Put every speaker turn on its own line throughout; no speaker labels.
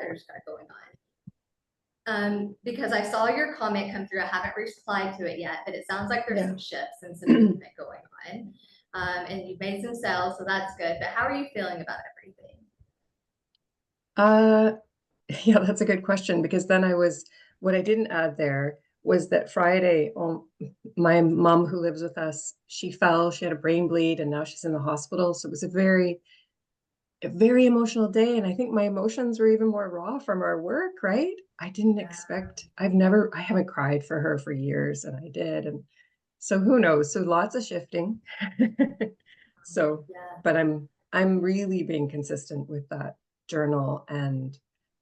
others got going on. Because I saw your comment come through. I haven't replied to it yet, but it sounds like there's some shifts and some movement going on. And you've made some sales, so that's good. But how are you feeling about everything?
Yeah, that's a good question because then what I didn't add there was that Friday, my mom who lives with us, she fell, she had a brain bleed, and now she's in the hospital. So it was a very emotional day. And I think my emotions were even more raw from our work, right? I didn't
Yeah.
expect, I haven't cried for her for years, and I did. And so who knows? So lots of shifting. So,
Yeah.
but I'm really being consistent with that journal and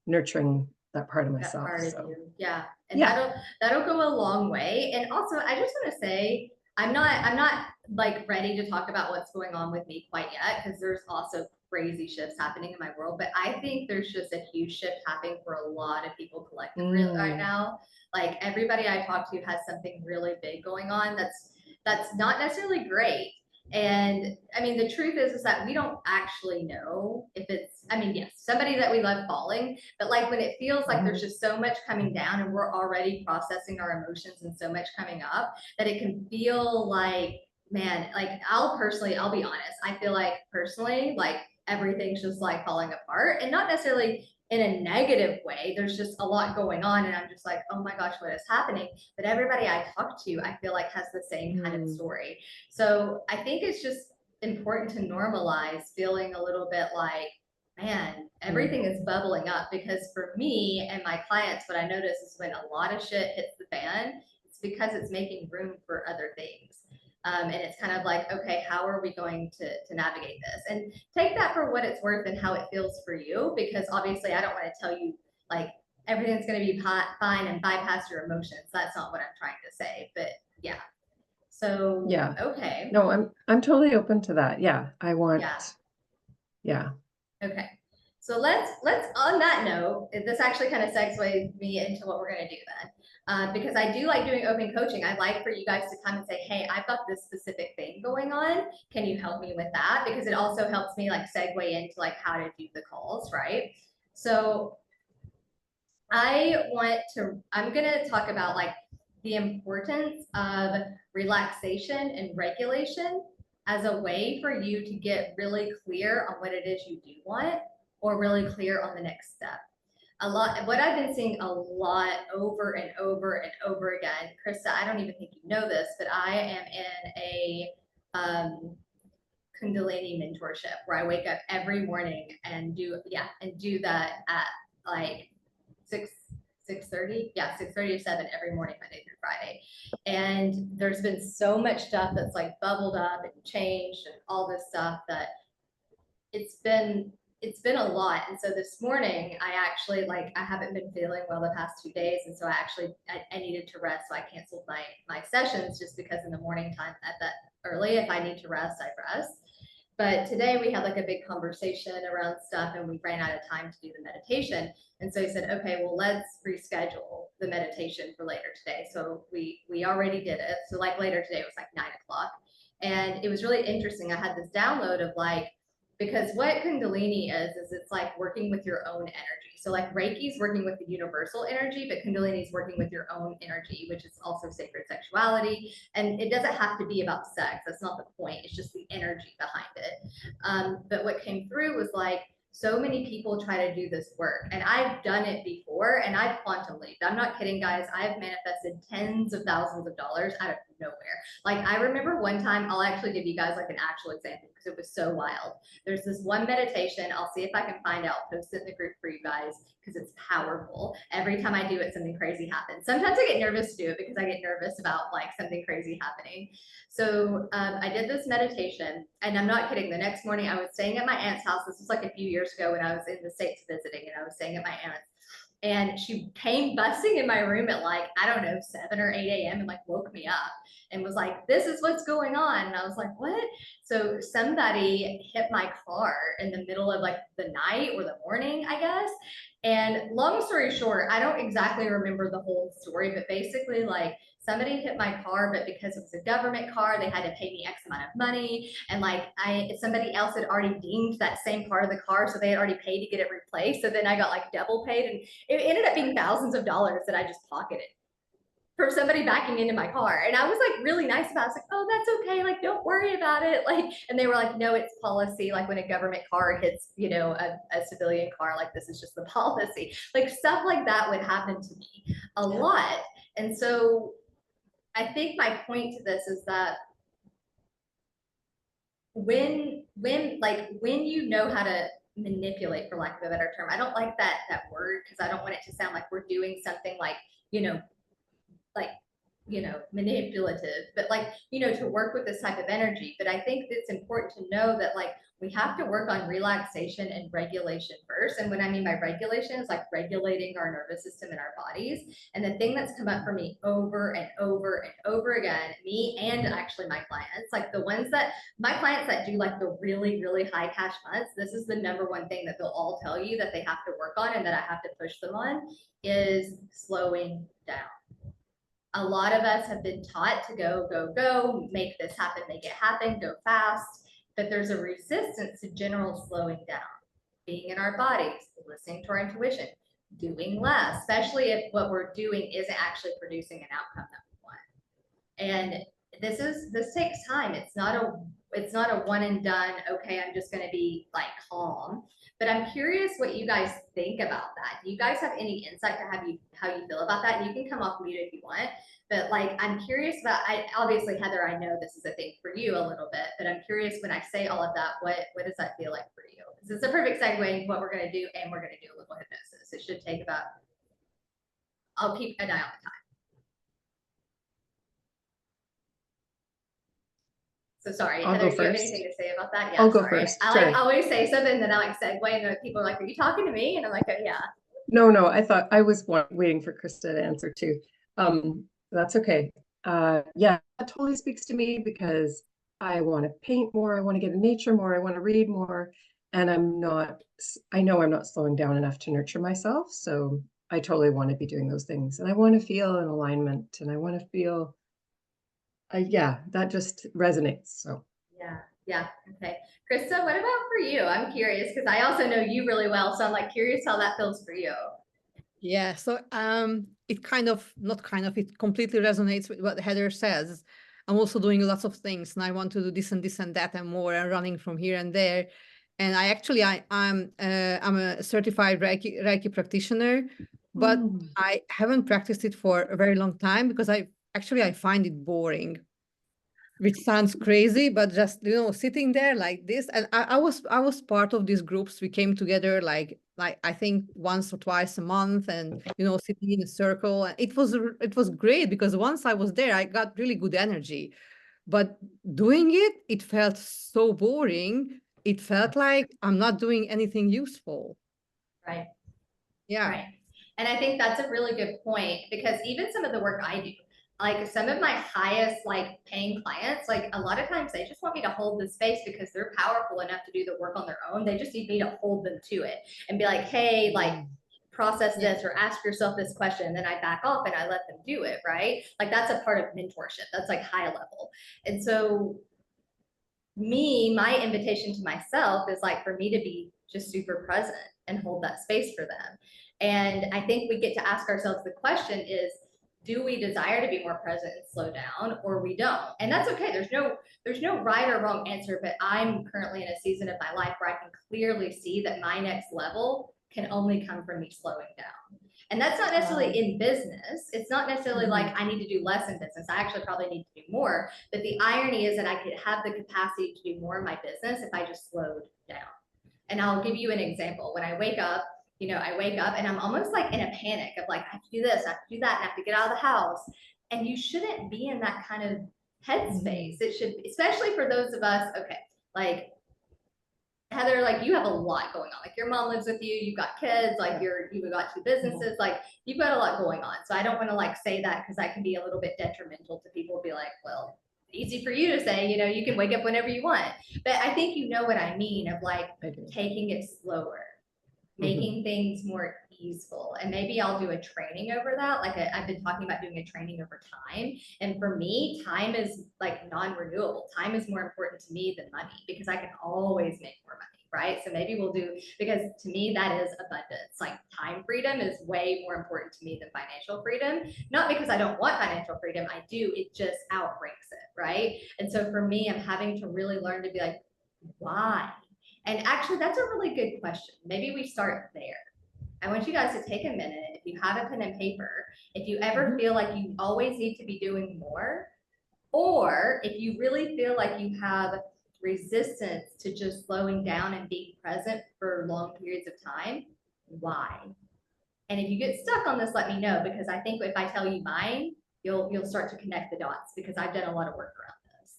nurturing that part of
That
myself.
part of
So,
you. Yeah. And
yeah.
that'll go a long way. And also I just want to say I'm not like ready to talk about what's going on with me quite yet because there's also crazy shifts happening in my world. But I think there's just a huge shift happening for a lot of people collectively right
Mm,
now. Like everybody I talk to has something really big going on that's not necessarily great. And I mean, the truth is that we don't actually know if it's, I mean, yes, somebody that we love falling, but like when it feels like there's
mhm.
just so much coming down and we're already processing our emotions and so much coming up that it can feel like, man, like I'll be honest, I feel like personally, like everything's just like falling apart and not necessarily in a negative way. There's just a lot going on. And I'm just like, oh my gosh, what is happening? But everybody I talk to, I feel like has the same kind of
Mm,
story. So I think it's just important to normalize feeling a little bit like, man,
mm,
everything is bubbling up because for me and my clients, what I notice is when a lot of shit hits the fan, it's because it's making room for other things. And it's kind of like, okay, how are we going to navigate this? And take that for what it's worth and how it feels for you, because obviously I don't want to tell you like everything's going to be fine and bypass your emotions. That's not what I'm trying to say. But yeah. So,
yeah.
okay.
No, I'm totally open to that. Yeah.
Yeah.
Yeah.
Okay. So let's on that note, this actually kind of segues me into what we're going to do then, because I do like doing open coaching. I like for you guys to come and say, "Hey, I've got this specific thing going on. Can you help me with that?" Because it also helps me like segue into like how to do the calls, right? So I'm going to talk about like the importance of relaxation and regulation as a way for you to get really clear on what it is you do want or really clear on the next step. A lot, what I've been seeing a lot over and over and over again, Krista, I don't even think you know this, but I am in a Kundalini mentorship where I wake up every morning and do that at like 6 6:30, yeah, 6:30 to 7 every morning, Monday through Friday. And there's been so much stuff that's like bubbled up and changed and all this stuff that it's been it's been a lot. And so this morning I actually like I haven't been feeling well the past 2 days, and so I needed to rest, so I canceled my sessions just because in the morning time at that early, if I need to rest, I rest. But today we had like a big conversation around stuff and we ran out of time to do the meditation. And so he said, okay, well, let's reschedule the meditation for later today. So we already did it. So like later today it was like 9 o'clock. And it was really interesting. I had this download of like, because what Kundalini is it's like working with your own energy. So like Reiki is working with the universal energy, but Kundalini is working with your own energy, which is also sacred sexuality. And it doesn't have to be about sex. That's not the point. It's just the energy behind it. But what came through was like, so many people try to do this work, and I've done it before, and I've quantum leaped. I'm not kidding, guys. I've manifested tens of thousands of dollars out of nowhere. Like I remember one time, I'll actually give you guys like an actual example because it was so wild. There's this one meditation. I'll see if I can find out, post it in the group for you guys because it's powerful. Every time I do it, something crazy happens. Sometimes I get nervous to do it because I get nervous about like something crazy happening. So I did this meditation, and I'm not kidding. The next morning, I was staying at my aunt's house. This was like a few years ago when I was in the States visiting, and I was staying at my aunt's. And she came busting in my room at like, I don't know, 7 or 8 a.m. and like woke me up and was like, this is what's going on. And I was like, what? So somebody hit my car in the middle of like the night or the morning, I guess. And long story short, I don't exactly remember the whole story, but basically, like somebody hit my car, but because it was a government car, they had to pay me X amount of money. And like somebody else had already deemed that same part of the car. So they had already paid to get it replaced. So then I got like double paid, and it ended up being thousands of dollars that I just pocketed for somebody backing into my car. And I was like really nice about it. I was like, oh, that's okay. Like, don't worry about it. Like, and they were like, no, it's policy. Like when a government car hits, you know, a civilian car, like this is just the policy. Like stuff like that would happen to me a lot. And so I think my point to this is that when you know how to manipulate, for lack of a better term, I don't like that word because I don't want it to sound like we're doing something like, you know, like, you know, manipulative, but like, you know, to work with this type of energy. But I think it's important to know that like we have to work on relaxation and regulation first. And what I mean by regulation is like regulating our nervous system and our bodies. And the thing that's come up for me over and over and over again, me and actually my clients, like my clients that do like the really, really high cash months, this is the number one thing that they'll all tell you that they have to work on and that I have to push them on is slowing down. A lot of us have been taught to go, go, go, make this happen, make it happen, go fast. But there's a resistance to general slowing down, being in our bodies, listening to our intuition, doing less, especially if what we're doing isn't actually producing an outcome that we want. And this takes time. It's not a one and done, okay, I'm just gonna be like calm. But I'm curious what you guys think about that. Do you guys have any insight to how you feel about that? And you can come off mute if you want. But like, I'm curious about, obviously, Heather, I know this is a thing for you a little bit, but I'm curious when I say all of that, what does that feel like for you? Because it's a perfect segue into what we're gonna do, and we're gonna do a little hypnosis. It should take about, I'll keep an eye on the time. So sorry,
I'll
Heather,
go
do you have
first.
anything to say about that? Yeah,
I'll go
sorry.
first.
I
Sure.
always say something, then I like segue, and people are like, "Are you talking to me?" And I'm like, "Oh yeah."
No, I thought I was waiting for Krista to answer too. That's okay. Yeah, that totally speaks to me because I want to paint more, I want to get in nature more, I want to read more, and I know I'm not slowing down enough to nurture myself. So I totally want to be doing those things. And I want to feel in alignment and I want to feel, yeah, that just resonates. So
Yeah. Okay. Krista, what about for you? I'm curious because I also know you really well, so I'm like curious how that feels for you.
Yeah, so it kind of, not kind of, it completely resonates with what Heather says. I'm also doing lots of things and I want to do this and that and more and running from here and there. And I'm a certified Reiki practitioner, but I haven't practiced it for a very long time because I find it boring, which sounds crazy, but just, you know, sitting there like this. And I was part of these groups. We came together like I think once or twice a month, and you know, sitting in a circle. And it was great because once I was there, I got really good energy. But doing it felt so boring. It felt like I'm not doing anything useful.
Right.
Yeah.
Right. And I think that's a really good point because even some of the work I do, like some of my highest like paying clients, like a lot of times they just want me to hold the space because they're powerful enough to do the work on their own. They just need me to hold them to it and be like, hey, like process this or ask yourself this question. And then I back off and I let them do it. Right. Like that's a part of mentorship. That's like high level. And so my invitation to myself is like for me to be just super present and hold that space for them. And I think we get to ask ourselves the question is, do we desire to be more present and slow down, or we don't? And that's okay. There's no right or wrong answer, but I'm currently in a season of my life where I can clearly see that my next level can only come from me slowing down. And that's not necessarily in business. It's not necessarily like I need to do less in business. I actually probably need to do more. But the irony is that I could have the capacity to do more in my business if I just slowed down. And I'll give you an example. When I wake up, you know, I wake up and I'm almost like in a panic of like, I have to do this, I have to do that, and I have to get out of the house. And you shouldn't be in that kind of headspace. It should, especially for those of us, okay, like Heather, like you have a lot going on. Like your mom lives with you, you've got kids, like you've got two businesses, like you've got a lot going on. So I don't want to like say that because that can be a little bit detrimental to people. Be like, well, easy for you to say, you know, you can wake up whenever you want. But I think you know what I mean of like taking it slower. making things more easeful. And maybe I'll do a training over that. Like I've been talking about doing a training over time. And for me, time is like non-renewable. Time is more important to me than money because I can always make more money, right? So maybe we'll do, because to me, that is abundance. Like time freedom is way more important to me than financial freedom. Not because I don't want financial freedom, I do, it just outranks it, right? And so for me, I'm having to really learn to be like, why? And actually, that's a really good question. Maybe we start there. I want you guys to take a minute. If you have a pen and paper, if you ever feel like you always need to be doing more, or if you really feel like you have resistance to just slowing down and being present for long periods of time, why? And if you get stuck on this, let me know, because I think if I tell you mine, you'll start to connect the dots, because I've done a lot of work around this.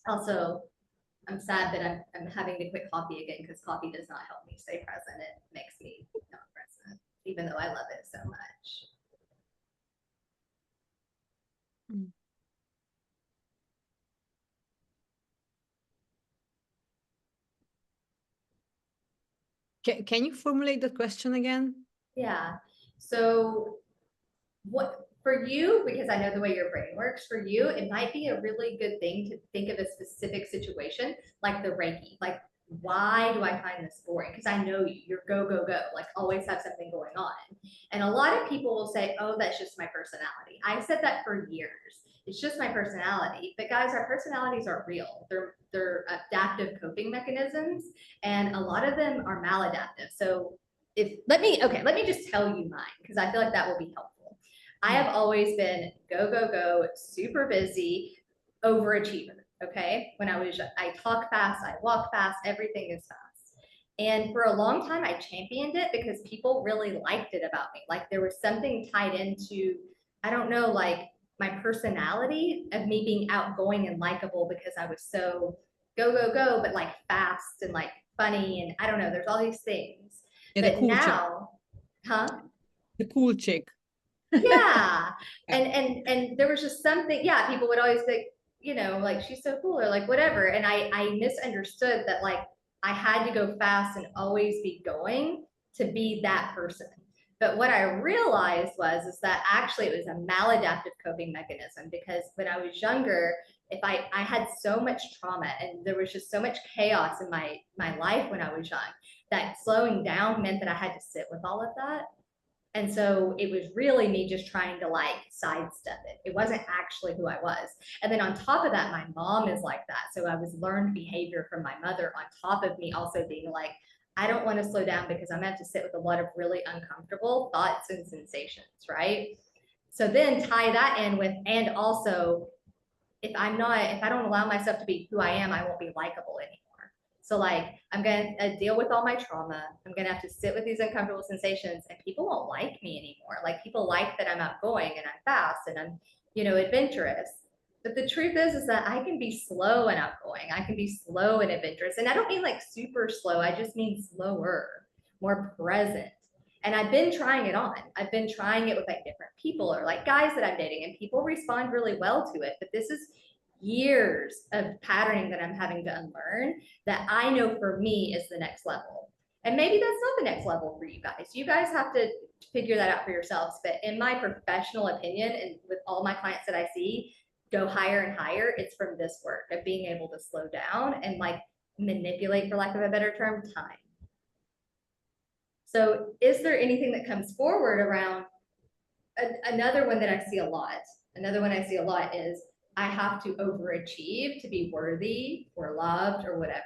Also, I'm sad that I'm having to quit coffee again, because coffee does not help me stay present. It makes me not present, even though I love it so much.
Can you formulate the question again?
Yeah. So what for you, because I know the way your brain works, for you, it might be a really good thing to think of a specific situation like the Reiki. Like, why do I find this boring? Because I know you're go, go, go, like always have something going on. And a lot of people will say, oh, that's just my personality. I said that for years. It's just my personality. But guys, our personalities aren't real. They're adaptive coping mechanisms, and a lot of them are maladaptive. So let me just tell you mine, because I feel like that will be helpful. I have always been go, go, go, super busy, overachiever. Okay. When I talk fast, I walk fast, everything is fast. And for a long time, I championed it because people really liked it about me. Like there was something tied into, I don't know, like my personality of me being outgoing and likable, because I was so go, go, go, but like fast and like funny. And I don't know, there's all these things.
Yeah,
but
the cool
now,
chick.
huh?
The cool chick.
Yeah. And there was just something, yeah, people would always think, you know, like she's so cool or like whatever. And I misunderstood that like I had to go fast and always be going to be that person. But what I realized is that actually it was a maladaptive coping mechanism, because when I was younger, if I had so much trauma and there was just so much chaos in my life when I was young, that slowing down meant that I had to sit with all of that. And so it was really me just trying to like sidestep it. It wasn't actually who I was. And then on top of that, my mom is like that. So I was learned behavior from my mother on top of me also being like, I don't want to slow down because I'm going to have to sit with a lot of really uncomfortable thoughts and sensations, right? So then tie that in with, and also if I don't allow myself to be who I am, I won't be likable anymore. So like, I'm going to deal with all my trauma. I'm going to have to sit with these uncomfortable sensations, and people won't like me anymore. Like people like that I'm outgoing and I'm fast and I'm, you know, adventurous. But the truth is that I can be slow and outgoing. I can be slow and adventurous. And I don't mean like super slow. I just mean slower, more present. And I've been trying it on. I've been trying it with like different people or like guys that I'm dating, and people respond really well to it. But this is years of patterning that I'm having to unlearn that I know for me is the next level. And maybe that's not the next level for you guys. You guys have to figure that out for yourselves. But in my professional opinion, and with all my clients that I see go higher and higher, it's from this work of being able to slow down and like manipulate, for lack of a better term, time. So is there anything that comes forward around another one that I see a lot? Another one I see a lot is I have to overachieve to be worthy or loved or whatever.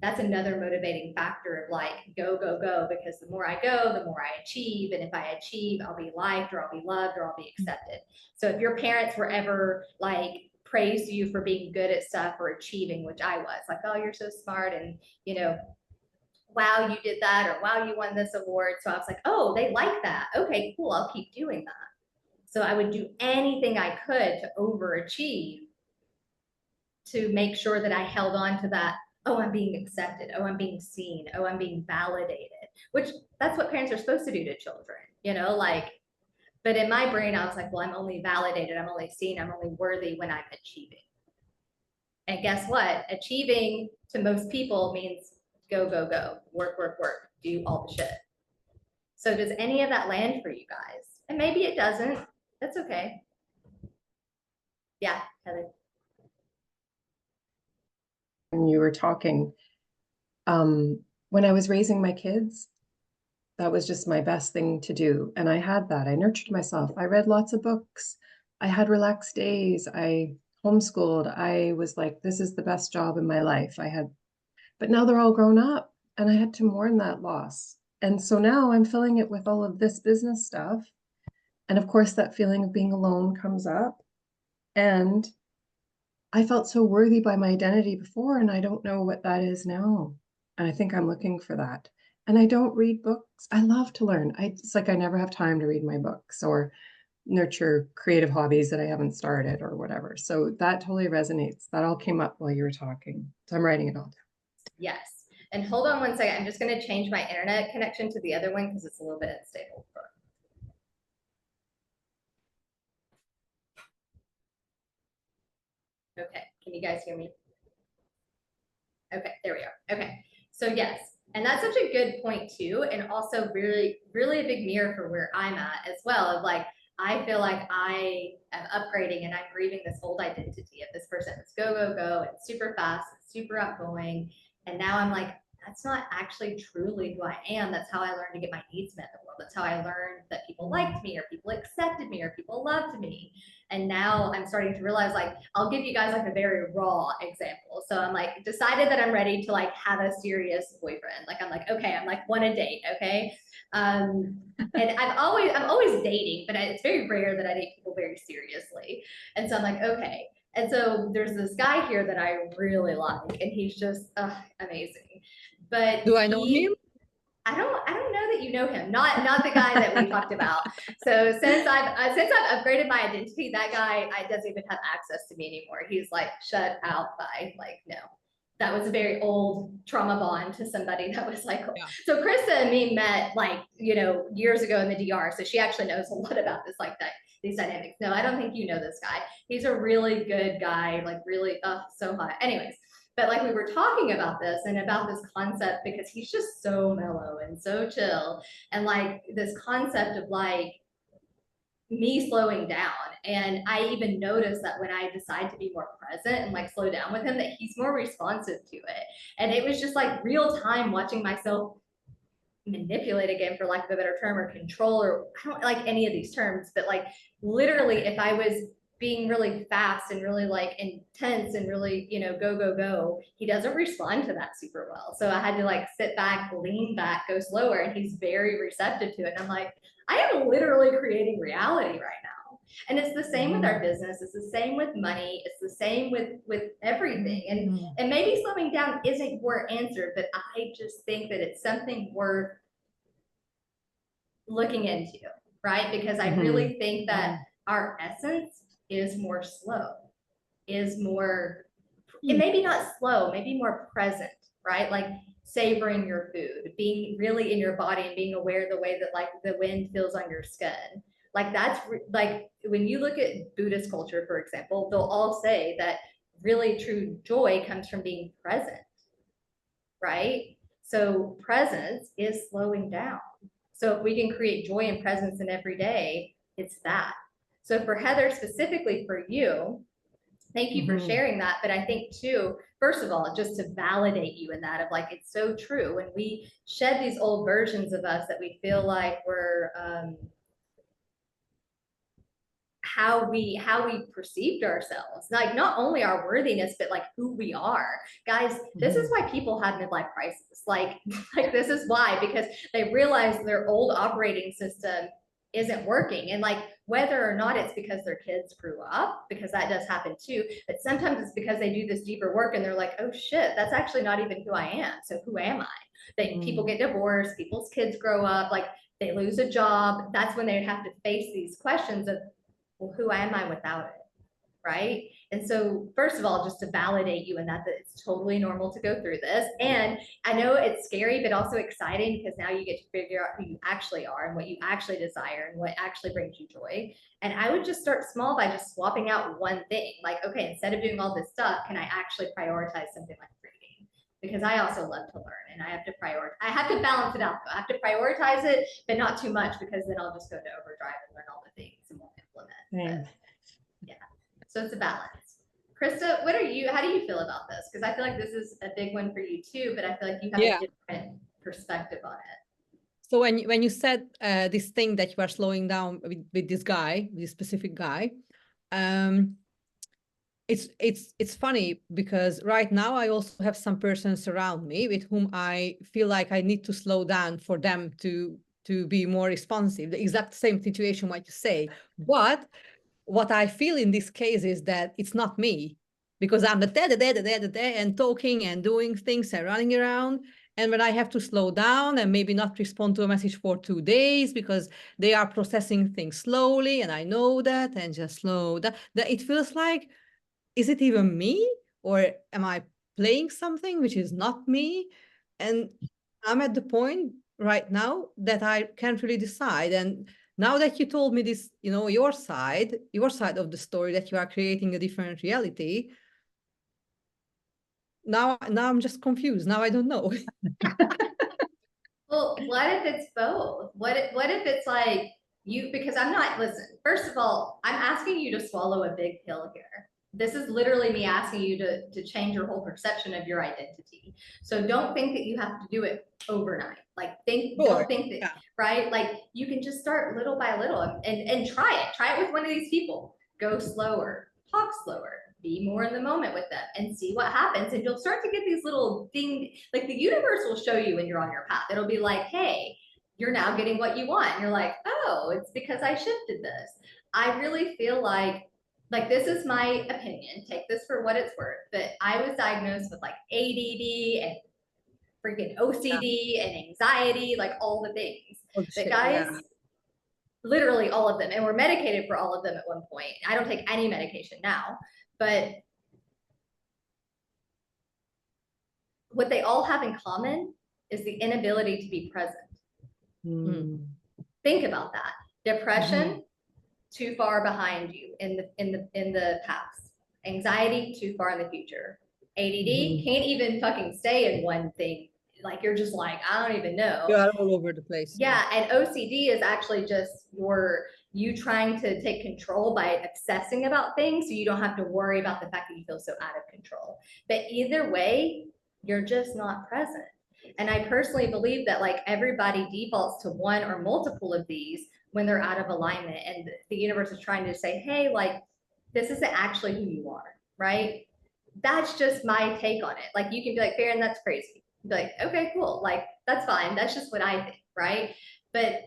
That's another motivating factor of like, go, go, go, because the more I go, the more I achieve. And if I achieve, I'll be liked or I'll be loved or I'll be accepted. So if your parents were ever like, praised you for being good at stuff or achieving, which I was like, oh, you're so smart. And, you know, wow, you did that, or wow, you won this award. So I was like, oh, they like that. Okay, cool. I'll keep doing that. So I would do anything I could to overachieve to make sure that I held on to that. Oh, I'm being accepted. Oh, I'm being seen. Oh, I'm being validated, which that's what parents are supposed to do to children, you know, like, but in my brain, I was like, well, I'm only validated. I'm only seen. I'm only worthy when I'm achieving. And guess what? Achieving to most people means go, go, go, work, work, work, do all the shit. So does any of that land for you guys? And maybe it doesn't. That's okay. Yeah, Heather.
When you were talking, when I was raising my kids, that was just my best thing to do. And I had that. I nurtured myself. I read lots of books. I had relaxed days. I homeschooled. I was like, this is the best job in my life. But now they're all grown up and I had to mourn that loss. And so now I'm filling it with all of this business stuff. And of course, that feeling of being alone comes up. And I felt so worthy by my identity before, and I don't know what that is now. And I think I'm looking for that. And I don't read books. I love to learn. It's like I never have time to read my books or nurture creative hobbies that I haven't started or whatever. So that totally resonates. That all came up while you were talking. So I'm writing it all down.
Yes. And hold on one second. I'm just going to change my internet connection to the other one because it's a little bit unstable. Okay. Can you guys hear me? Okay, there we are. Okay. So yes, and that's such a good point too. And also really, really a big mirror for where I'm at as well. Of like, I feel like I am upgrading and I'm grieving this old identity of this person that's go, go, go, and super fast, and super outgoing. And now I'm like, that's not actually truly who I am. That's how I learned to get my needs met in the world. That's how I learned that people liked me or people accepted me or people loved me. And now I'm starting to realize, like, I'll give you guys like a very raw example. So I'm like, decided that I'm ready to like have a serious boyfriend. Like, I'm like, okay, I'm like, want a date. Okay. And I'm always dating, but it's very rare that I date people very seriously. And so I'm like, okay. And so there's this guy here that I really like, and he's just amazing. But
Do I know him?
I don't know that you know him. Not the guy that we talked about. So since I've upgraded my identity, that guy doesn't even have access to me anymore. He's like shut out by like no. That was a very old trauma bond to somebody that was like. Yeah. So Krista and me met like years ago in the DR. So she actually knows a lot about this like that these dynamics. No, I don't think you know this guy. He's a really good guy. Like really so hot. Anyways. But like we were talking about this and about this concept because he's just so mellow and so chill. And like this concept of like me slowing down. And I even noticed that when I decide to be more present and like slow down with him, that he's more responsive to it. And it was just like real time watching myself manipulate again, for lack of a better term, or control, or I don't like any of these terms, but like literally if I was being really fast and really like intense and really, go, go, go, he doesn't respond to that super well. So I had to like sit back, lean back, go slower. And he's very receptive to it. And I'm like, I am literally creating reality right now. And it's the same with our business. It's the same with money. It's the same with everything. And maybe slowing down isn't your answer, but I just think that it's something worth looking into, right? Because I really think that our essence is more slow, is more, it maybe not slow, maybe more present, right? Like savoring your food, being really in your body and being aware of the way that like the wind feels on your skin. Like that's like when you look at Buddhist culture, for example, they'll all say that really true joy comes from being present, right? So presence is slowing down. So if we can create joy and presence in every day, it's that. So for Heather, specifically for you, thank you for sharing that. But I think too, first of all, just to validate you in that of like, it's so true. When we shed these old versions of us that we feel like we're, how we perceived ourselves, like not only our worthiness, but like who we are. Guys, this is why people have midlife crisis. Like this is why, because they realize their old operating system isn't working. And like whether or not it's because their kids grew up, because that does happen too, but sometimes it's because they do this deeper work and they're like, oh shit, that's actually not even who I am. So who am I? That people get divorced, people's kids grow up, like they lose a job. That's when they have to face these questions of, well, who am I without it? Right. And so, first of all, just to validate you in that it's totally normal to go through this. And I know it's scary, but also exciting because now you get to figure out who you actually are and what you actually desire and what actually brings you joy. And I would just start small by just swapping out one thing. Like, okay, instead of doing all this stuff, can I actually prioritize something like reading? because I also love to learn and I have to prioritize. I have to balance it out though. I have to prioritize it, but not too much because then I'll just go to overdrive and learn all the things and won't implement. But, yeah, so it's a balance. Krista, how do you feel about this? Because I feel like this is a big one for you too, but I feel like you have a different perspective on it.
So when you said this thing that you are slowing down with this guy, this specific guy, it's funny because right now I also have some persons around me with whom I feel like I need to slow down for them to be more responsive. The exact same situation what you say, but what I feel in this case is that it's not me, because I'm the and talking and doing things and running around. And when I have to slow down and maybe not respond to a message for 2 days because they are processing things slowly, and I know that, and just slow down, that it feels like, is it even me, or am I playing something which is not me? And I'm at the point right now that I can't really decide. And now that you told me this, your side of the story, that you are creating a different reality, now I'm just confused. Now I don't know.
Well, what if it's both? What if it's like because listen, first of all, I'm asking you to swallow a big pill here. This is literally me asking you to change your whole perception of your identity. So don't think that you have to do it overnight. Like don't think that, right? Like you can just start little by little and try it. Try it with one of these people. Go slower, talk slower, be more in the moment with them and see what happens. And you'll start to get these little things, like the universe will show you when you're on your path. It'll be like, hey, you're now getting what you want. And you're like, oh, it's because I shifted this. I really feel like this is my opinion, take this for what it's worth, but I was diagnosed with like ADD and freaking OCD and anxiety, like all the things. But guys, literally all of them, and we're medicated for all of them at one point. I don't take any medication now, but what they all have in common is the inability to be present. Think about that. Depression, too far behind you in the past. Anxiety, too far in the future. ADD can't even fucking stay in one thing. Like you're just like, I don't even know.
You're all over the place.
Yeah, and OCD is actually just you trying to take control by obsessing about things, so you don't have to worry about the fact that you feel so out of control. But either way, you're just not present. And I personally believe that like everybody defaults to one or multiple of these when they're out of alignment, and the universe is trying to say, hey, like this isn't actually who you are, right? That's just my take on it. Like you can be like, Farron, that's crazy. Be like, okay, cool. Like that's fine. That's just what I think, right? But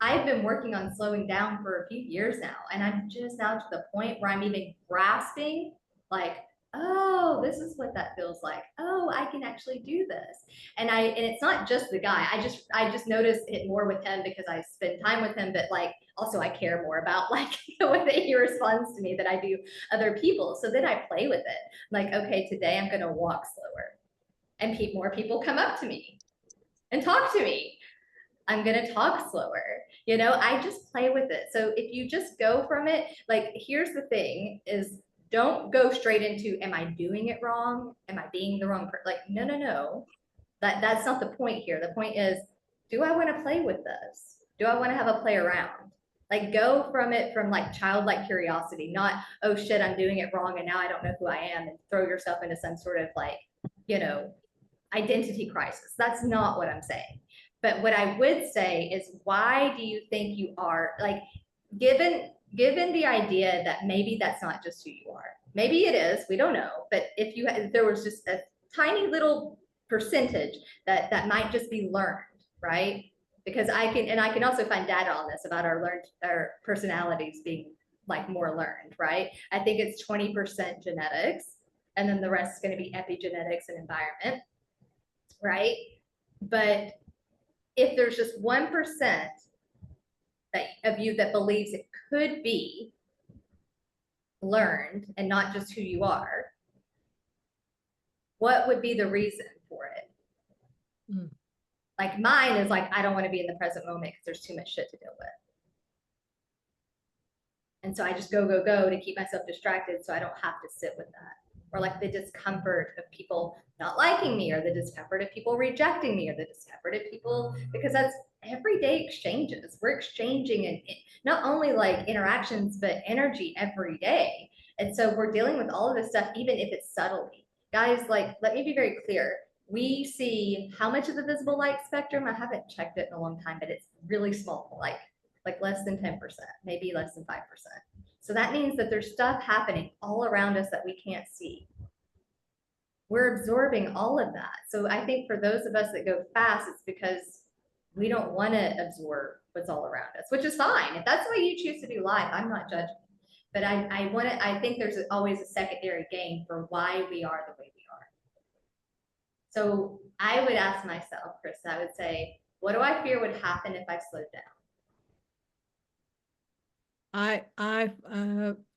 I've been working on slowing down for a few years now, and I'm just now to the point where I'm even grasping like, oh, this is what that feels like. Oh, I can actually do this. And it's not just the guy. I just notice it more with him because I spend time with him, but like also I care more about like the way that he responds to me than I do other people. So then I play with it. Like, okay, today I'm gonna walk slower. And more people come up to me and talk to me. I'm gonna talk slower. I just play with it. So if you just go from it, like here's the thing is, don't go straight into, am I doing it wrong? Am I being the wrong person? Like, no. That's not the point here. The point is, do I want to play with this? Do I want to have a play around? Like go from it from like childlike curiosity, not, oh shit, I'm doing it wrong and now I don't know who I am, and throw yourself into some sort of like, identity crisis. That's not what I'm saying. But what I would say is, why do you think you are like, given the idea that maybe that's not just who you are, maybe it is, we don't know, but if there was just a tiny little percentage that might just be learned, right? Because I can also find data on this about our personalities being like more learned, right? I think it's 20% genetics, and then the rest is going to be epigenetics and environment, right? But if there's just 1% of you that believes it could be learned and not just who you are, what would be the reason for it? Like mine is like, I don't want to be in the present moment because there's too much shit to deal with. And so I just go to keep myself distracted so I don't have to sit with that. or like the discomfort of people not liking me, or the discomfort of people rejecting me, or the discomfort of people, because that's everyday exchanges. We're exchanging and not only like interactions, but energy every day. And so we're dealing with all of this stuff, even if it's subtly. Guys, like, let me be very clear. We see how much of the visible light spectrum, I haven't checked it in a long time, but it's really small, like less than 10%, maybe less than 5%. So that means that there's stuff happening all around us that we can't see. We're absorbing all of that. So I think for those of us that go fast, it's because we don't want to absorb what's all around us, which is fine. If that's the way you choose to do life, I'm not judging. But I think there's always a secondary gain for why we are the way we are. So I would ask myself, Chris, I would say, what do I fear would happen if I slowed down?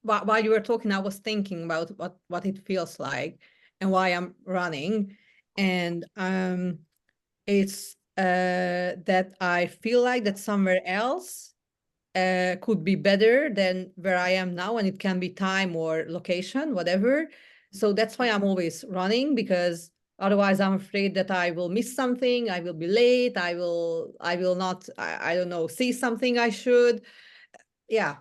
While you were talking, I was thinking about what it feels like and why I'm running. And it's that I feel like that somewhere else could be better than where I am now, and it can be time or location, whatever. So that's why I'm always running, because otherwise I'm afraid that I will miss something, I will be late, I will not, I don't know, see something I should. Yeah.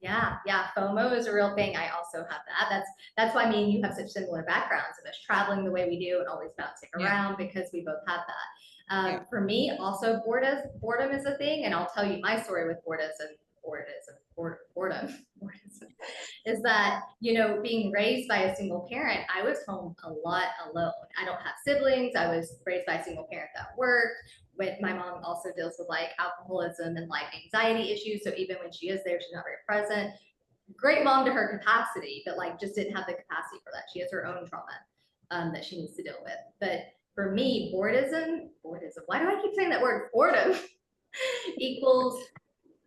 Yeah, FOMO is a real thing. I also have that. That's why me and you have such similar backgrounds of us traveling the way we do and always bouncing around, because we both have that. For me, also boredom is a thing, and I'll tell you my story with boredom is that, you know, being raised by a single parent, I was home a lot alone. I don't have siblings. I was raised by a single parent that worked. With my mom also deals with like alcoholism and like anxiety issues. So even when she is there, she's not very present. Great mom to her capacity, but like just didn't have the capacity for that. She has her own trauma that she needs to deal with. But for me, boredom, why do I keep saying that word? Boredom equals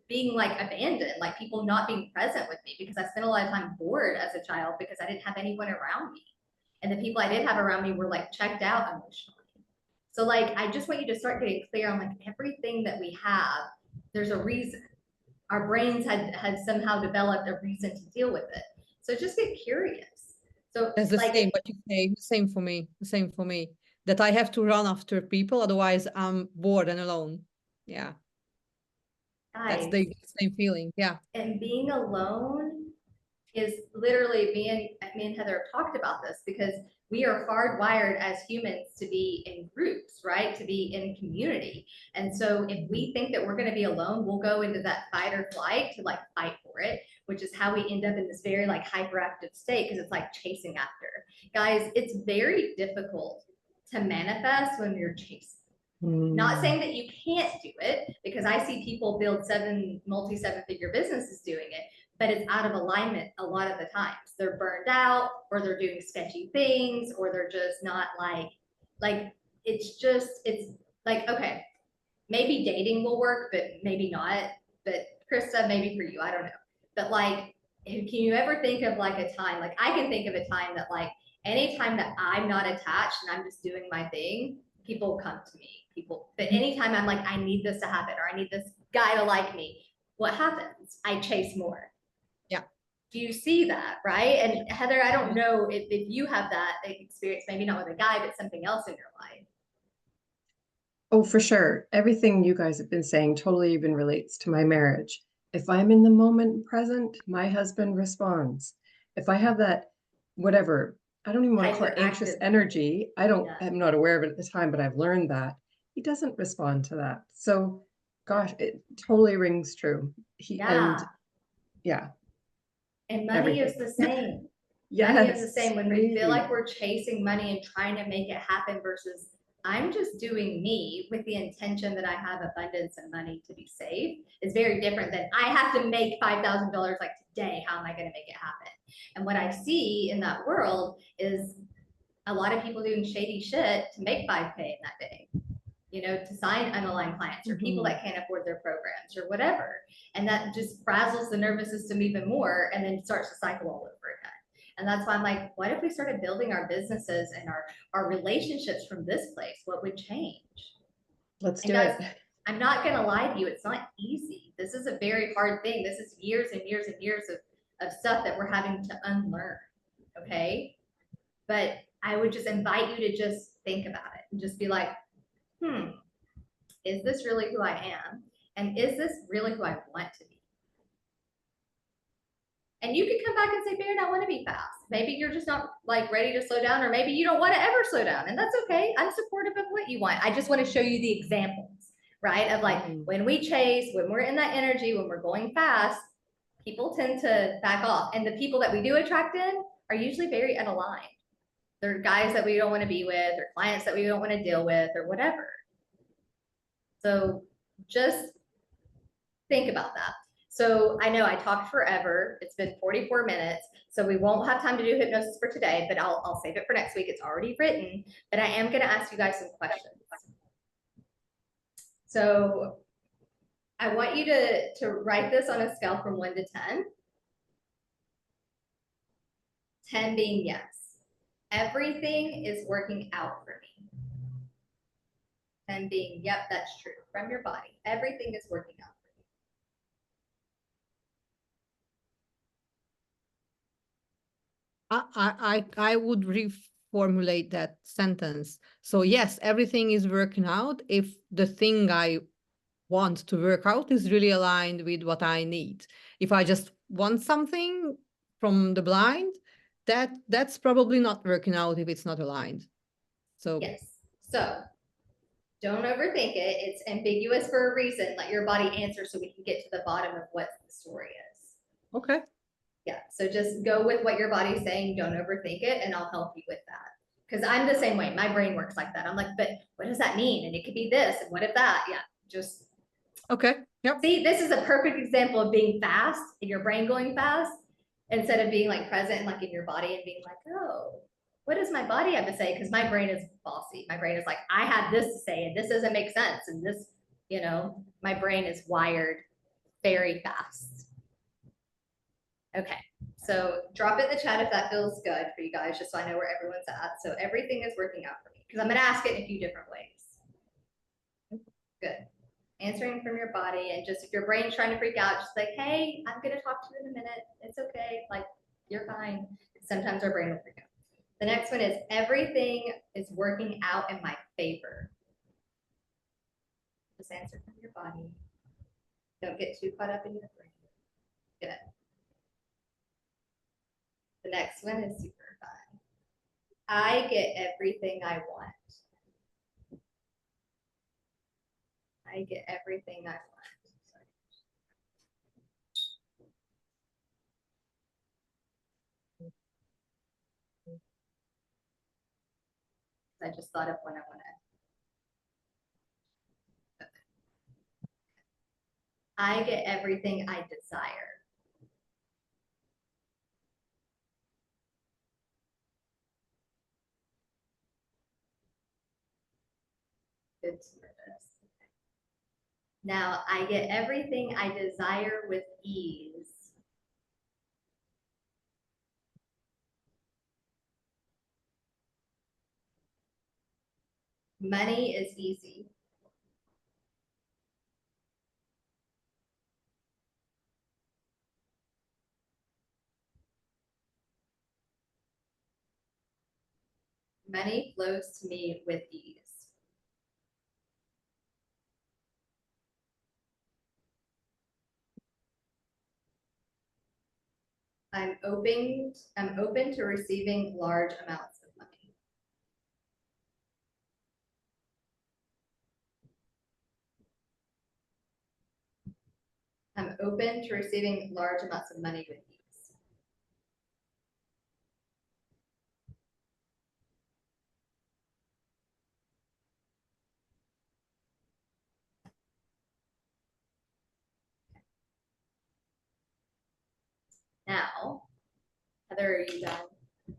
being like abandoned, like people not being present with me, because I spent a lot of time bored as a child because I didn't have anyone around me. And the people I did have around me were like checked out emotionally. So like, I just want you to start getting clear on like everything that we have, there's a reason. Our brains had somehow developed a reason to deal with it. So just get curious. So
That's the
like,
same, what you say, same for me, that I have to run after people, otherwise I'm bored and alone. Yeah, that's
guys,
the same feeling. Yeah.
and being alone is literally, me and Heather talked about this, because we are hardwired as humans to be in groups, right? To be in community. And so if we think that we're going to be alone, we'll go into that fight or flight to like fight for it, which is how we end up in this very like hyperactive state, because it's like chasing after. Guys, it's very difficult to manifest when you're chasing. Not saying that you can't do it, because I see people build multi-seven-figure businesses doing it, but it's out of alignment a lot of the times. They're burned out, or they're doing sketchy things, or they're just not like it's like, okay, maybe dating will work, but maybe not. But Krista, maybe for you, I don't know. But like, can you ever think of like a time, like I can think of a time that like anytime that I'm not attached and I'm just doing my thing, people come to me. But anytime I'm like, I need this to happen, or I need this guy to like me, what happens? I chase more.
Yeah.
Do you see that, right? And Heather, I don't know if you have that experience, maybe not with a guy, but something else in your life.
Oh, for sure. Everything you guys have been saying totally even relates to my marriage. If I'm in the moment present, my husband responds. If I have that, whatever, I don't even want to call it anxious
Hyperactive.
energy.
Yeah.
I'm not aware of it at the time, but I've learned that he doesn't respond to that. So, gosh, it totally rings true.
Yeah.
Yeah,
And money is
everything.
the same. Money is the
Yes,
same. When we feel
sweet.
like we're chasing money and trying to make it happen versus I'm just doing me with the intention that I have abundance and money to be saved is very different than I have to make $5,000 like today. How am I going to make it happen? And what I see in that world is a lot of people doing shady shit to make 5K in that day, you know, to sign unaligned clients or people that can't afford their programs or whatever. And that just frazzles the nervous system even more, and then starts to cycle all over again. And that's why I'm like, what if we started building our businesses and our relationships from this place? What would change?
Let's
And
do
guys,
it.
I'm not going to lie to you. It's not easy. This is a very hard thing. This is years and years and years of stuff that we're having to unlearn. Okay. But I would just invite you to just think about it and just be like, is this really who I am? And is this really who I want to be? And you could come back and say, Baird, I want to be fast. Maybe you're just not like ready to slow down, or maybe you don't want to ever slow down. And that's okay. I'm supportive of what you want. I just want to show you the examples, right? Of like when we chase, when we're in that energy, when we're going fast, people tend to back off. And the people that we do attract in are usually very unaligned. They're guys that we don't want to be with, or clients that we don't want to deal with, or whatever. So just think about that. So I know I talked forever. It's been 44 minutes. So we won't have time to do hypnosis for today, but I'll save it for next week. It's already written, but I am going to ask you guys some questions. So I want you to write this on a scale from 1 to 10. 10 being yes. Everything is working out for me. 10 being, yep, that's true. From your body, everything is working out.
I would reformulate that sentence. So yes, everything is working out if the thing I want to work out is really aligned with what I need. If I just want something from the blind, that's probably not working out if it's not aligned. So
yes. So don't overthink it. It's ambiguous for a reason. Let your body answer so we can get to the bottom of what the story is.
okay.
Yeah. So just go with what your body's saying. Don't overthink it, and I'll help you with that. Because I'm the same way. My brain works like that. I'm like, but what does that mean? And it could be this, and what if that? Yeah. Just
okay. Yep.
See, this is a perfect example of being fast and your brain going fast instead of being like present and like in your body and being like, oh, what does my body have to say? Because my brain is bossy. My brain is like, I have this to say, and this doesn't make sense. And this, my brain is wired very fast. Okay, so drop it in the chat if that feels good for you guys, just so I know where everyone's at. So everything is working out for me because I'm going to ask it in a few different ways. Good. Answering from your body, and just if your brain's trying to freak out, just like, hey, I'm going to talk to you in a minute. It's okay. Like, you're fine. Sometimes our brain will freak out. The next one is everything is working out in my favor. Just answer from your body. Don't get too caught up in your brain. Good. The next one is super fun. I get everything I want. I get everything I want. I just thought of one I want to. I get everything I desire. Good service. Now I get everything I desire with ease. Money is easy. Money flows to me with ease. I'm open to receiving large amounts of money. I'm open to receiving large amounts of money with ease. Now, Heather, are you done?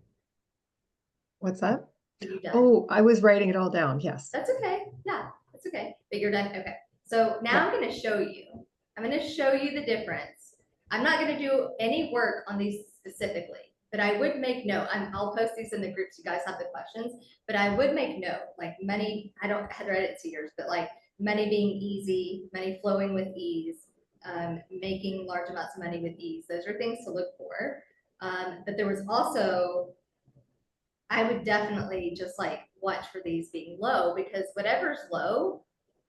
What's that?
Are you done?
Oh, I was writing it all down. Yes.
That's okay. Yeah, that's okay. But you're done. Okay. So now I'm going to show you. I'm going to show you the difference. I'm not going to do any work on these specifically, but I would make note. I'll post these in the groups. You guys have the questions, but I would make note. Like money, I don't have read it to yours, but like money being easy, money flowing with ease, making large amounts of money with ease. Those are things to look for. But there was also I would definitely just like watch for these being low, because whatever's low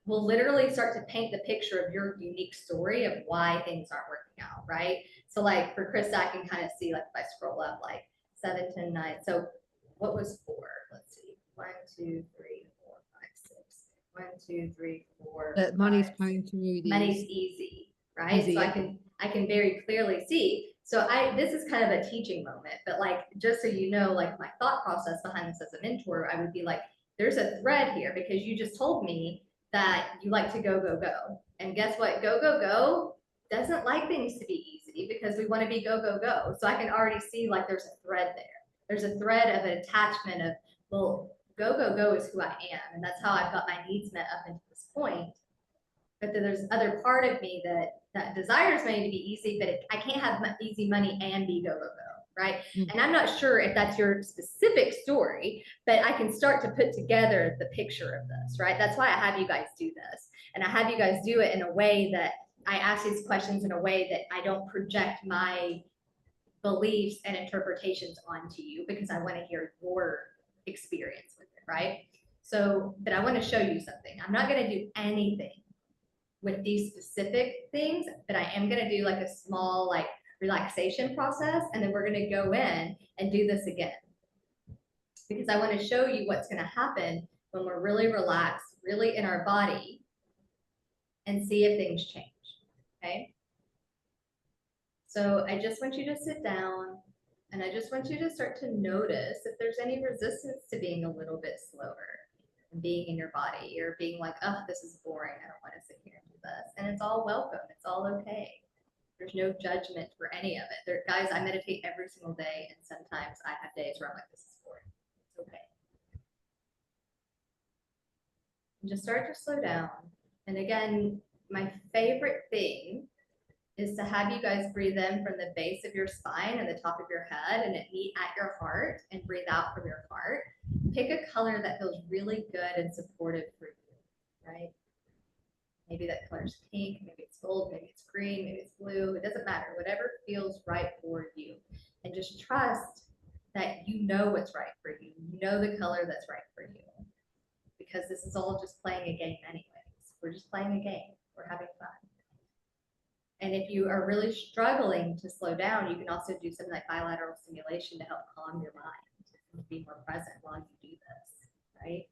will literally start to paint the picture of your unique story of why things aren't working out, right? So like for Krista, I can kind of see, like if I scroll up, like 7, 10, 9. So what was 4? Let's see. 1, 2, 3, 4, 5, 6. 1, 2, 3, 4,
That
5,
money is
6.
coming to you
Money's
is
easy, right?
easy.
So
Yeah.
I can very clearly see. So this is kind of a teaching moment, but like, just so you know, like my thought process behind this as a mentor, I would be like, there's a thread here, because you just told me that you like to go, go, go. And guess what? Go, go, go doesn't like things to be easy, because we want to be go, go, go. So I can already see like there's a thread there. There's a thread of an attachment of, well, go, go, go is who I am. And that's how I've got my needs met up until this point. But then there's other part of me that desires money to be easy, but I can't have easy money and be go, go, go, right?
Mm.
And I'm not sure if that's your specific story, but I can start to put together the picture of this, right? That's why I have you guys do this. And I have you guys do it in a way that I ask these questions in a way that I don't project my beliefs and interpretations onto you, because I want to hear your experience with it, right? So, but I want to show you something. I'm not going to do anything with these specific things, but I am going to do like a small like relaxation process, and then we're going to go in and do this again, because I want to show you what's going to happen when we're really relaxed, really in our body, and see if things change. Okay. So I just want you to sit down, and I just want you to start to notice if there's any resistance to being a little bit slower, being in your body, or being like, oh, this is boring, I don't want to sit here and do this. And it's all welcome. It's all okay. There's no judgment for any of it. There, guys, I meditate every single day, and sometimes I have days where I'm like, this is boring. It's okay. And just start to slow down. And again, my favorite thing is to have you guys breathe in from the base of your spine and the top of your head, and meet at your heart, and breathe out from your heart. Pick a color that feels really good and supportive for you, right? Maybe that color is pink, maybe it's gold, maybe it's green, maybe it's blue. It doesn't matter. Whatever feels right for you. And just trust that you know what's right for you. You know the color that's right for you. Because this is all just playing a game anyways. We're just playing a game. We're having fun. And if you are really struggling to slow down, you can also do something like bilateral stimulation to help calm your mind and be more present while you do this, right?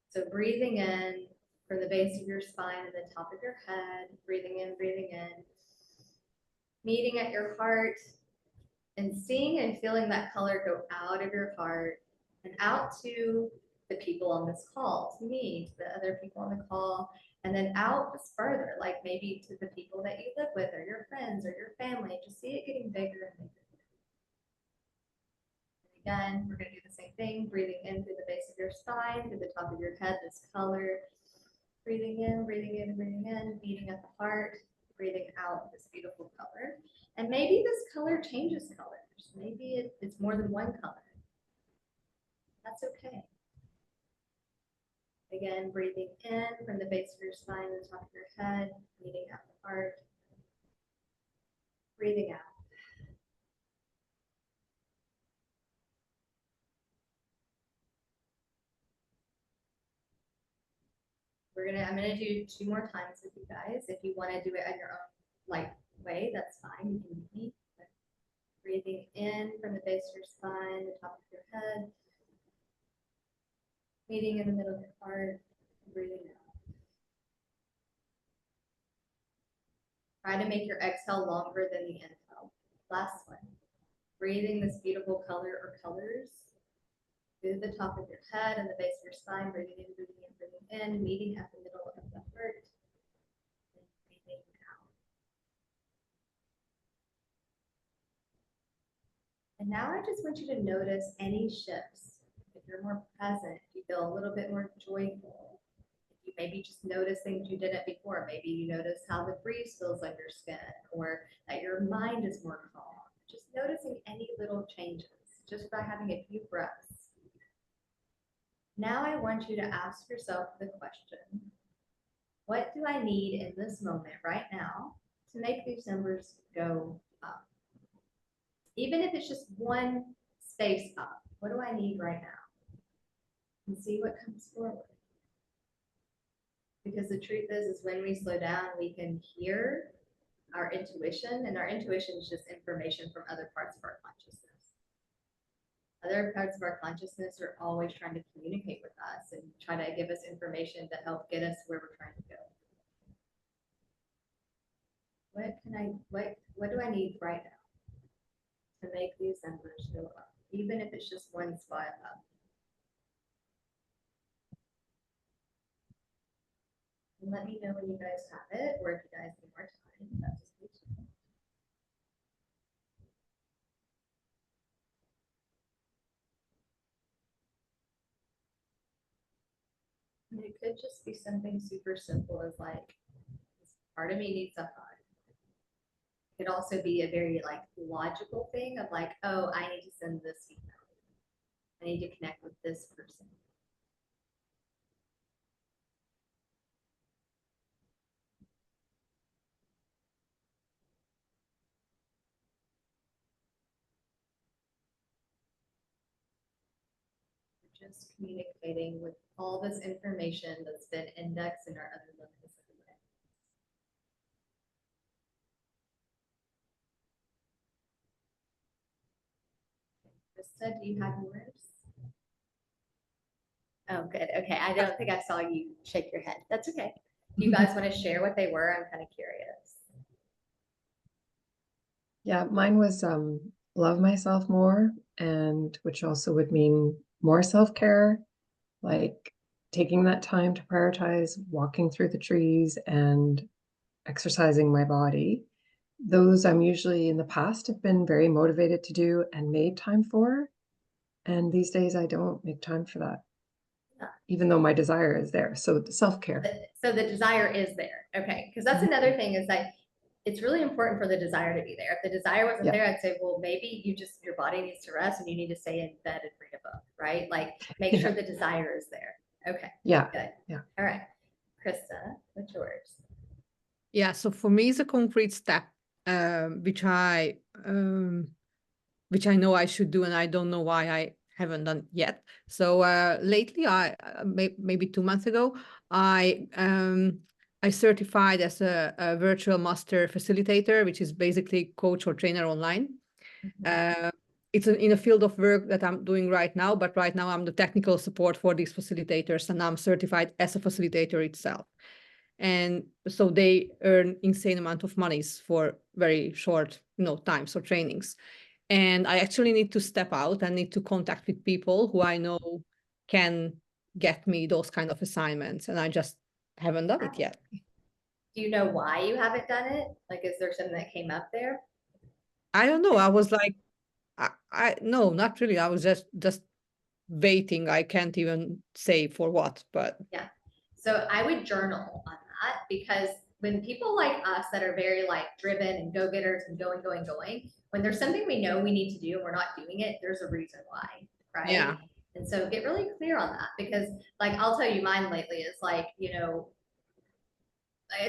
So breathing in from the base of your spine and the top of your head, breathing in, meeting at your heart, and seeing and feeling that color go out of your heart and out to the people on this call, to me, to the other people on the call, and then out just further, like maybe to the people that you live with, or your friends, or your family. Just see it getting bigger and bigger. And again, we're going to do the same thing, breathing in through the base of your spine, through the top of your head, this color. Breathing in, meeting at the heart, breathing out this beautiful color. And maybe this color changes colors. Maybe it's more than one color. That's okay. Again, breathing in from the base of your spine, the top of your head, meeting at the heart. Breathing out. I'm gonna do 2 more times with you guys. If you want to do it at your own like way, that's fine. You can meet me. But breathing in from the base of your spine, the top of your head, meeting in the middle of your heart, breathing out. Try to make your exhale longer than the inhale. Last one. Breathing this beautiful color or colors through the top of your head and the base of your spine, breathing in, meeting at the middle of the heart, and breathing out. And now I just want you to notice any shifts. If you're more present, if you feel a little bit more joyful, if you maybe just notice things you didn't before. Maybe you notice how the breeze feels on your skin, or that your mind is more calm. Just noticing any little changes just by having a few breaths. Now I want you to ask yourself the question, what do I need in this moment right now to make these numbers go up? Even if it's just one space up, what do I need right now? And see what comes forward. Because the truth is when we slow down, we can hear our intuition, and our intuition is just information from other parts of our consciousness. Other parts of our consciousness are always trying to communicate with us and try to give us information to help get us where we're trying to go. What do I need right now to make these numbers go up, even if it's just one spot up? And let me know when you guys have it, or if you guys need more time. That's just me. And it could just be something super simple as like, part of me needs a hug. It could also be a very like logical thing of like, oh, I need to send this email. I need to connect with this person. Just communicating with all this information that's been indexed in our other levels of the Krista, do you have yours? Oh, good. Okay. I don't think I saw you shake your head. That's okay. Do you guys want to share what they were? I'm kind of curious.
Yeah, mine was love myself more, and which also would mean more self-care, like taking that time to prioritize walking through the trees and exercising my body. Those I'm usually in the past have been very motivated to do and made time for. And these days I don't make time for that, even though my desire is there. So the self-care.
So the desire is there. Okay. Because that's another thing is like, it's really important for the desire to be there. If the desire wasn't there, I'd say, well, maybe your body needs to rest and you need to stay in bed and read a book, right? Like make sure the desire is there. Okay.
Yeah.
Good.
Yeah.
All right. Krista, what's yours?
Yeah, so for me, it's a concrete step, which I know I should do, and I don't know why I haven't done yet. So lately, maybe 2 months ago, I certified as a virtual master facilitator, which is basically coach or trainer online. It's in a field of work that I'm doing right now, but right now I'm the technical support for these facilitators, and I'm certified as a facilitator itself. And so they earn insane amount of monies for very short, times or trainings. And I actually need to step out and need to contact with people who I know can get me those kind of assignments. And I just haven't done it yet.
Do you know why you haven't done it? Like, is there something that came up there?
I don't know. I was like, no, not really. I was just waiting. I can't even say for what, but
yeah. So I would journal on that, because when people like us that are very like driven and go-getters and going, when there's something we know we need to do and we're not doing it, there's a reason why, right?
Yeah.
And so get really clear on that, because like, I'll tell you mine lately is like, it's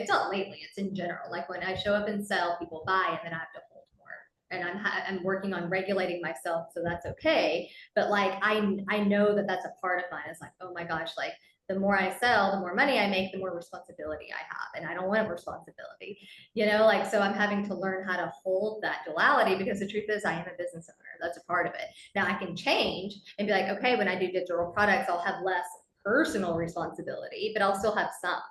not lately, it's in general. Like when I show up and sell, people buy and then I have to hold more. And I'm working on regulating myself, so that's okay. But like, I know that that's a part of mine. It's like, oh my gosh, like the more I sell, the more money I make, the more responsibility I have. And I don't want a responsibility, like, so I'm having to learn how to hold that duality, because the truth is I am a business owner. That's a part of it. Now I can change and be like, okay, when I do digital products, I'll have less personal responsibility, but I'll still have some,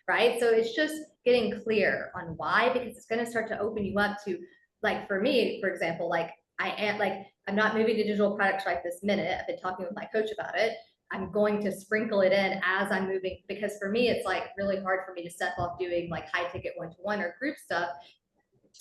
right? So it's just getting clear on why, because it's going to start to open you up to, like, for me, for example, like I'm not moving to digital products right this minute. I've been talking with my coach about it. I'm going to sprinkle it in as I'm moving, because for me, it's like really hard for me to step off doing like high ticket one-to-one or group stuff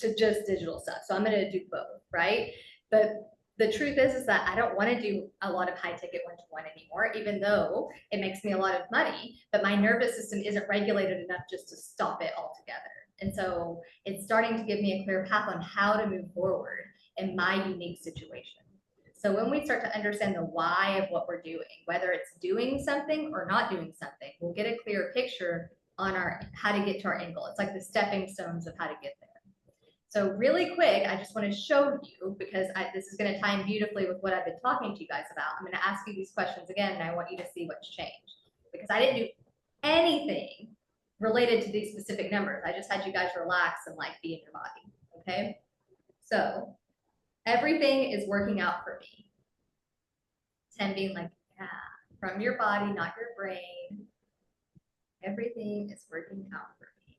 to just digital stuff. So I'm going to do both, right? But the truth is that I don't want to do a lot of high ticket one-to-one anymore, even though it makes me a lot of money, but my nervous system isn't regulated enough just to stop it altogether. And so it's starting to give me a clear path on how to move forward in my unique situation. So when we start to understand the why of what we're doing, whether it's doing something or not doing something, we'll get a clear picture on how to get to our end goal. It's like the stepping stones of how to get there. So really quick, I just want to show you, because this is going to tie in beautifully with what I've been talking to you guys about. I'm going to ask you these questions again, and I want you to see what's changed, because I didn't do anything related to these specific numbers. I just had you guys relax and like be in your body. Okay. So everything is working out for me. 10 being like, yeah, from your body, not your brain. Everything is working out for me.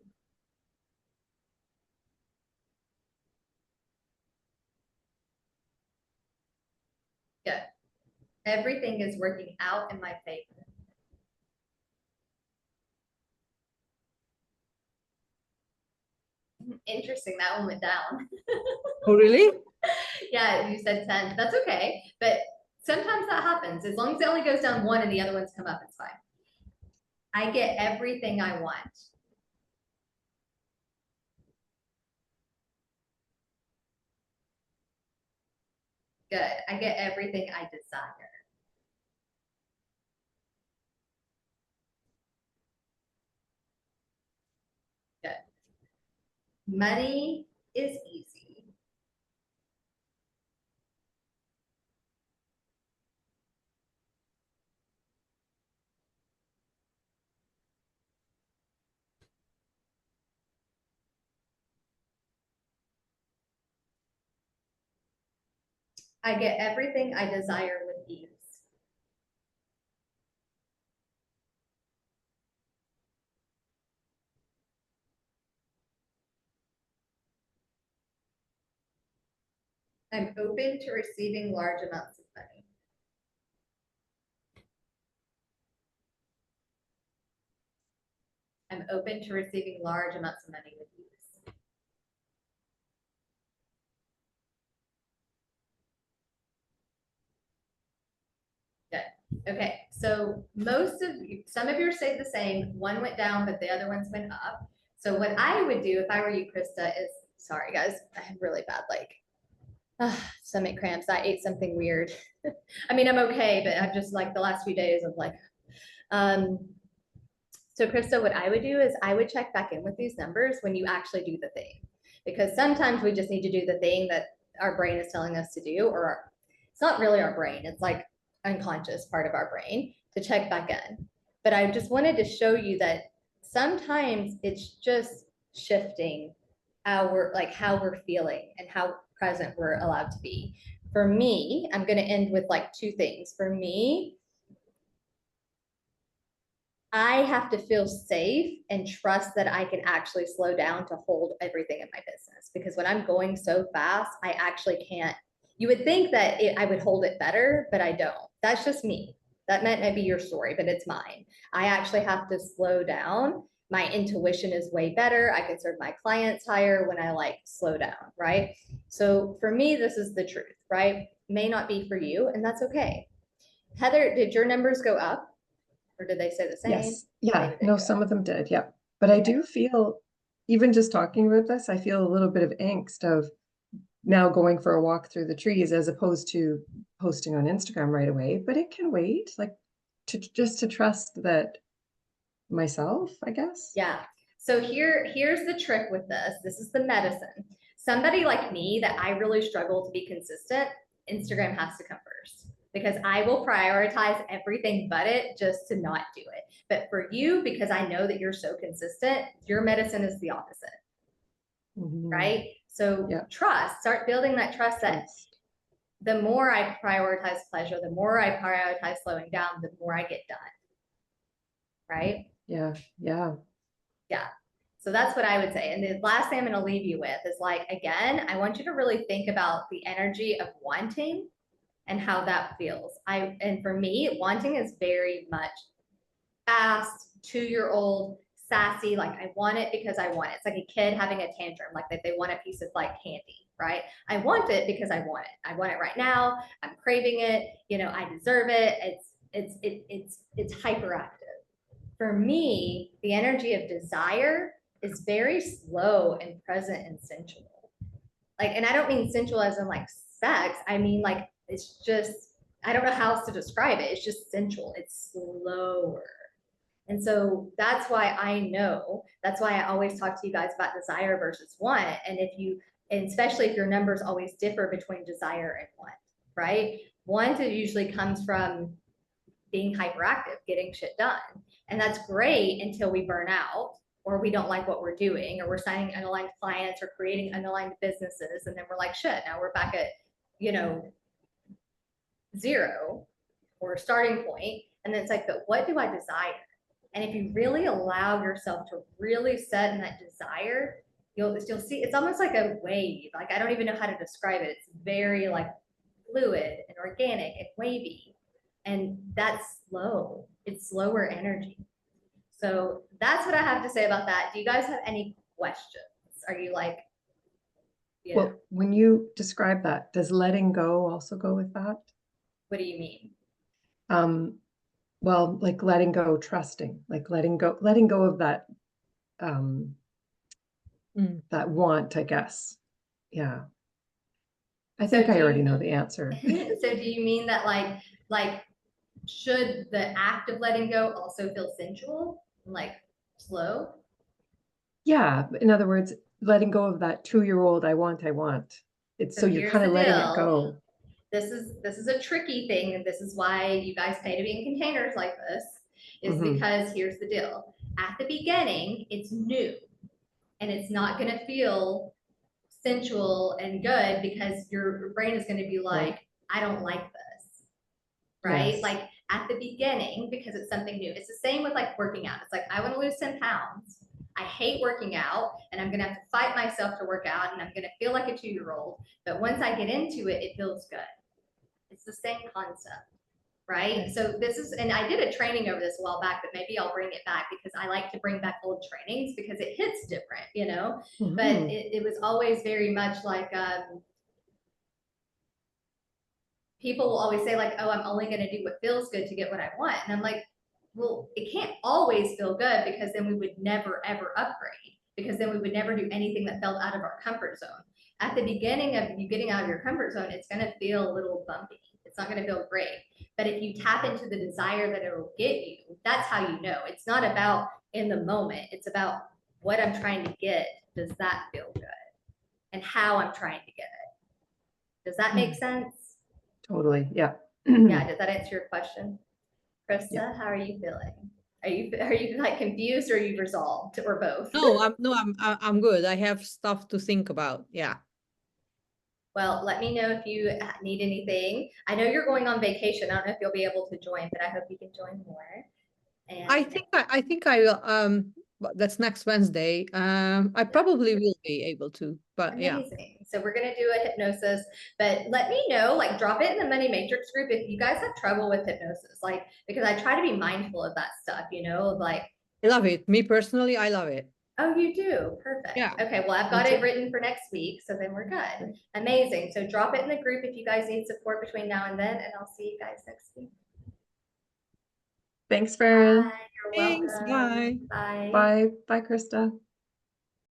Good. Everything is working out in my favor. Interesting, that one went down.
Oh, really?
Yeah, you said 10. That's okay. But sometimes that happens. As long as it only goes down one and the other ones come up, it's fine. I get everything I want. Good. I get everything I desire. Good. Money is easy. I get everything I desire with ease. I'm open to receiving large amounts of money. I'm open to receiving large amounts of money with ease. Good. Okay, so some of yours stayed the same. One went down, but the other ones went up. So what I would do if I were you, Krista, is, sorry guys, I have really bad stomach cramps. I ate something weird. I mean, I'm okay, but I've just like the last few days of like, so Krista, what I would do is I would check back in with these numbers when you actually do the thing, because sometimes we just need to do the thing that our brain is telling us to do, or it's not really our brain. It's like unconscious part of our brain to check back in. But I just wanted to show you that sometimes it's just shifting how we're feeling and how present we're allowed to be. For me, I'm going to end with like two things. For me, I have to feel safe and trust that I can actually slow down to hold everything in my business, because when I'm going so fast, I actually can't. You would think that I would hold it better, but I don't. That's just me. That might not be your story, but it's mine. I actually have to slow down. My intuition is way better. I can serve my clients higher when I like slow down, right? So for me, this is the truth, right? May not be for you, and that's okay. Heather, did your numbers go up? Or did they say the same?
Yes. Yeah. No, some of them did. Yeah. But I do feel, even just talking about this, I feel a little bit of angst of now going for a walk through the trees as opposed to posting on Instagram right away. But it can wait, like to trust that myself, I guess.
Yeah. So here's the trick with this. This is the medicine. Somebody like me that I really struggle to be consistent, Instagram has to come first, because I will prioritize everything but it just to not do it. But for you, because I know that you're so consistent, your medicine is the opposite, right? So start building that trust that the more I prioritize pleasure, the more I prioritize slowing down, the more I get done. Right?
Yeah. Yeah.
Yeah. So that's what I would say. And the last thing I'm going to leave you with is like, again, I want you to really think about the energy of wanting and how that feels. And for me, wanting is very much fast, 2-year-old, sassy. Like I want it because I want it. It's like a kid having a tantrum, like that they want a piece of like candy, right? I want it because I want it. I want it right now. I'm craving it. You know, I deserve it. It's hyperactive. For me, the energy of desire is very slow and present and sensual. Like, and I don't mean sensual as in like sex. I mean, like, it's just, I don't know how else to describe it. It's just sensual. It's slower. And so that's why I know, that's why I always talk to you guys about desire versus want. And if you and especially if your numbers always differ between desire and want, right? Want, it usually comes from being hyperactive, getting shit done. And that's great until we burn out, or we don't like what we're doing, or we're signing unaligned clients or creating unaligned businesses. And then we're like, shit, now we're back at, you know, zero or starting point. And then it's like, but what do I desire? And if you really allow yourself to really set in that desire, you'll see it's almost like a wave. Like, I don't even know how to describe it. It's very like fluid and organic and wavy. And that's slow. It's slower energy. So that's what I have to say about that. Do you guys have any questions? Are you like,
Well, when you describe that, does letting go also go with that?
what do you mean?
Well, like letting go, trusting, like letting go of that, that want, I guess. Yeah. I think I already know the answer.
So do you mean that like should the act of letting go also feel sensual, like slow?
Yeah. In other words, letting go of that 2-year-old, I want. It's so you're
here's
kind of
the
letting
deal.
it go.
This is a tricky thing, and this is why you guys pay to be in containers like this, is because here's the deal. At the beginning, it's new, and it's not going to feel sensual and good because your brain is going to be like,
Right.
I don't like this, right?
Yes.
Like at the beginning, because it's something new. It's the same with like working out. It's like, I want to lose 10 pounds. I hate working out, and I'm going to have to fight myself to work out, and I'm going to feel like a 2-year-old. But once I get into it, it feels good. It's the same concept, right?
Okay.
So this is, and I did a training over this a while back, but maybe I'll bring it back because I like to bring back old trainings because it hits different, you know. But it was always very much like people will always say like, oh, I'm only going to do what feels good to get what I want. And I'm like, well, it can't always feel good, because then we would never, ever upgrade, because then we would never do anything that felt out of our comfort zone. At the beginning of you getting out of your comfort zone, it's going to feel a little bumpy. It's not going to feel great. But if you tap into the desire that it will get you, that's how you know. It's not about in the moment. It's about what I'm trying to get. Does that feel good? And how I'm trying to get it. Does that make sense?
Totally. Yeah.
Yeah. Did that answer your question? Krista,
Yeah.
how are you feeling? Are you like confused, or are you resolved, or both?
I'm good. I have stuff to think about. Yeah.
Well, let me know if you need anything. I know you're going on vacation. I don't know if you'll be able to join, but I hope you can join more. And
I think I will, but that's next Wednesday. I probably will be able to, but yeah.
amazing. So we're gonna do a hypnosis, but let me know, like drop it in the Money Matrix group if you guys have trouble with hypnosis, like, because I try to be mindful of that stuff, you know, like,
I love it. Me personally, I love it.
oh, you do? Perfect.
Yeah.
Okay, well, I've got it written for next week, so then we're good. Amazing. So drop it in the group if you guys need support between now and then, and I'll see you guys next week.
Thanks, Farron.
Bye. You're
Thanks.
welcome.
Bye.
Bye.
Bye. Bye, Krista.